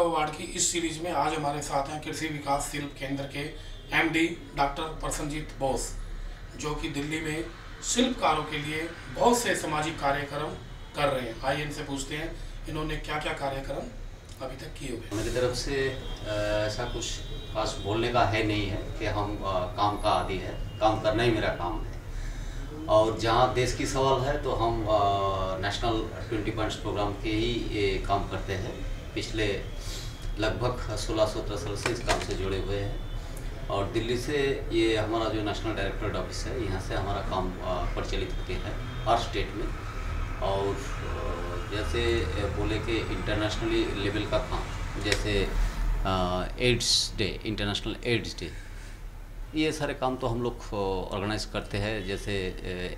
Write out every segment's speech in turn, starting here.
गौरव award की इस series में आज हमारे साथ हैं कृषि विकास शिल्प केंद्र के एमडी डॉक्टर प्रसन्नजीत बोस, जो कि दिल्ली में शिल्पकारों के लिए बहुत से सामाजिक कार्यक्रम कर रहे हैं। आइए इनसे पूछते हैं इन्होंने क्या क्या कार्यक्रम अभी तक किए हुए। मेरी तरफ से ऐसा कुछ खास बोलने का है नहीं है कि हम काम का आदी है, काम करना ही मेरा काम है। और जहाँ देश की सवाल है तो हम नेशनल 20 पॉइंट्स प्रोग्राम के ही ये काम करते हैं। पिछले लगभग 16-17 साल से इस काम से जुड़े हुए हैं और दिल्ली से ये हमारा जो नेशनल डायरेक्टरेट ऑफिस है, यहाँ से हमारा काम प्रचलित होती है हर स्टेट में। और जैसे बोले कि इंटरनेशनली लेवल का काम, जैसे AIDS day, international AIDS day, ये सारे काम तो हम लोग ऑर्गेनाइज करते हैं। जैसे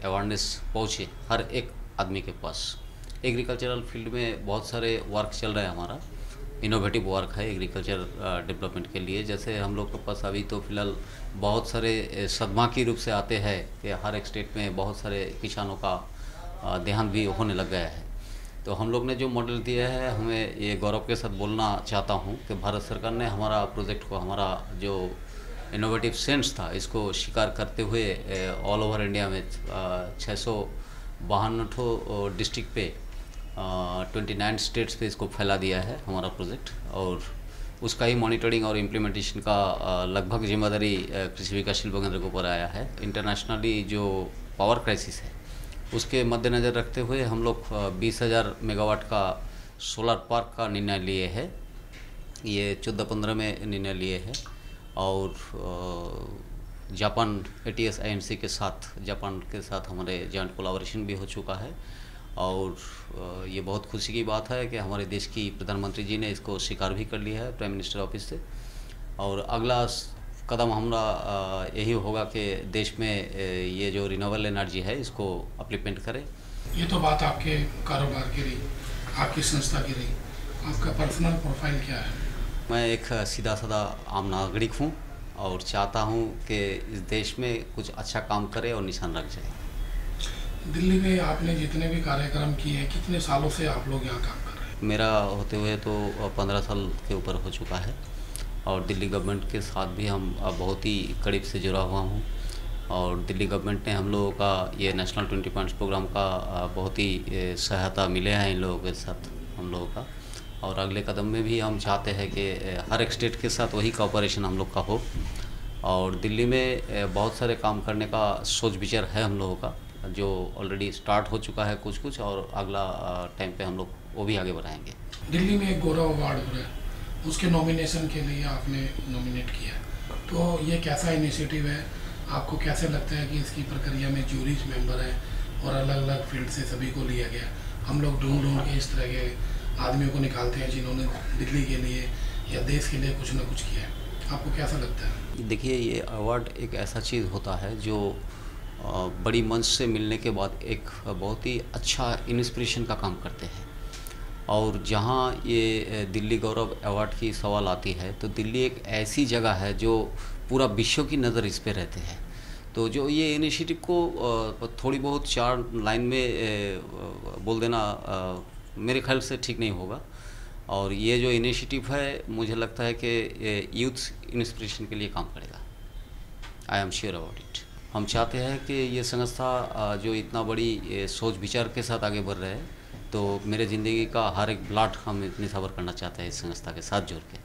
अवेयरनेस पहुँचे हर एक आदमी के पास। एग्रीकल्चरल फील्ड में बहुत सारे वर्क चल रहा है, हमारा इनोवेटिव वर्क है एग्रीकल्चर डेवलपमेंट के लिए। जैसे हम लोग के पास अभी तो फिलहाल बहुत सारे सदमा के रूप से आते हैं कि हर एक स्टेट में बहुत सारे किसानों का देहांत भी होने लग गया है। तो हम लोग ने जो मॉडल दिया है, हमें ये गौरव के साथ बोलना चाहता हूँ कि भारत सरकार ने हमारा प्रोजेक्ट को, हमारा जो इनोवेटिव सेंस था, इसको स्वीकार करते हुए ऑल ओवर इंडिया में 652 डिस्ट्रिक्ट पे 29 स्टेट्स पे इसको फैला दिया है हमारा प्रोजेक्ट। और उसका ही मॉनिटरिंग और इम्प्लीमेंटेशन का लगभग जिम्मेदारी कृषि विकास शिल्प केंद्र के ऊपर आया है। इंटरनेशनली जो पावर क्राइसिस है उसके मद्देनज़र रखते हुए हम लोग 20,000 मेगावाट का सोलर पार्क का निर्णय लिए है। ये 14-15 में निर्णय लिए है। और जापान ATS INC के साथ, जापान के साथ हमारे जॉइंट कोलाबोरेशन भी हो चुका है। और ये बहुत खुशी की बात है कि हमारे देश की प्रधानमंत्री जी ने इसको स्वीकार भी कर लिया है प्राइम मिनिस्टर ऑफिस से। और अगला कदम हमारा यही होगा कि देश में ये जो रिन्यूएबल एनर्जी है इसको अप्लीमेंट करें। ये तो बात आपके कारोबार की रही, आपकी संस्था की रही। आपका पर्सनल प्रोफाइल क्या है? मैं एक सीधा साधा आम नागरिक हूँ और चाहता हूँ कि इस देश में कुछ अच्छा काम करे और निशान रख जाए। दिल्ली में आपने जितने भी कार्यक्रम किए हैं, कितने सालों से आप लोग यहाँ काम कर रहे हैं? मेरा होते हुए तो 15 साल के ऊपर हो चुका है। और दिल्ली गवर्नमेंट के साथ भी हम बहुत ही करीब से जुड़ा हुआ हूँ। और दिल्ली गवर्नमेंट ने हम लोगों का ये नेशनल 20 पॉइंट्स प्रोग्राम का बहुत ही सहायता मिले हैं इन लोगों के साथ हम लोगों का। और अगले कदम में भी हम चाहते हैं कि हर एक स्टेट के साथ वही कोऑपरेशन हम लोग का हो। और दिल्ली में बहुत सारे काम करने का सोच विचार है हम लोगों का, जो ऑलरेडी स्टार्ट हो चुका है कुछ और अगला टाइम पे हम लोग वो भी आगे बढ़ाएंगे। दिल्ली में एक गौरव अवार्ड हो रहा है, उसके नॉमिनेशन के लिए आपने नॉमिनेट किया, तो ये कैसा इनिशिएटिव है? आपको कैसे लगता है कि इसकी प्रक्रिया में जूरीज मेंबर है और अलग अलग फील्ड से सभी को लिया गया? हम लोग ढूंढ के इस तरह के आदमियों को निकालते हैं जिन्होंने दिल्ली के लिए या देश के लिए कुछ ना कुछ किया है। आपको कैसा लगता है? देखिए, ये अवार्ड एक ऐसा चीज़ होता है जो बड़ी मंच से मिलने के बाद एक बहुत ही अच्छा इंस्पिरेशन का काम करते हैं। और जहाँ ये दिल्ली गौरव अवार्ड की सवाल आती है, तो दिल्ली एक ऐसी जगह है जो पूरा विश्व की नज़र इस पे रहते हैं। तो जो ये इनिशिएटिव को थोड़ी बहुत 4 लाइन में बोल देना मेरे ख्याल से ठीक नहीं होगा। और ये जो इनिशिएटिव है, मुझे लगता है कि यूथ इंस्पिरेशन के लिए काम करेगा। I am sure about it. हम चाहते हैं कि ये संस्था जो इतना बड़ी सोच विचार के साथ आगे बढ़ रहे हैं, तो मेरे ज़िंदगी का हर एक ब्लॉट हम निछावर करना चाहते हैं इस संस्था के साथ जुड़ के।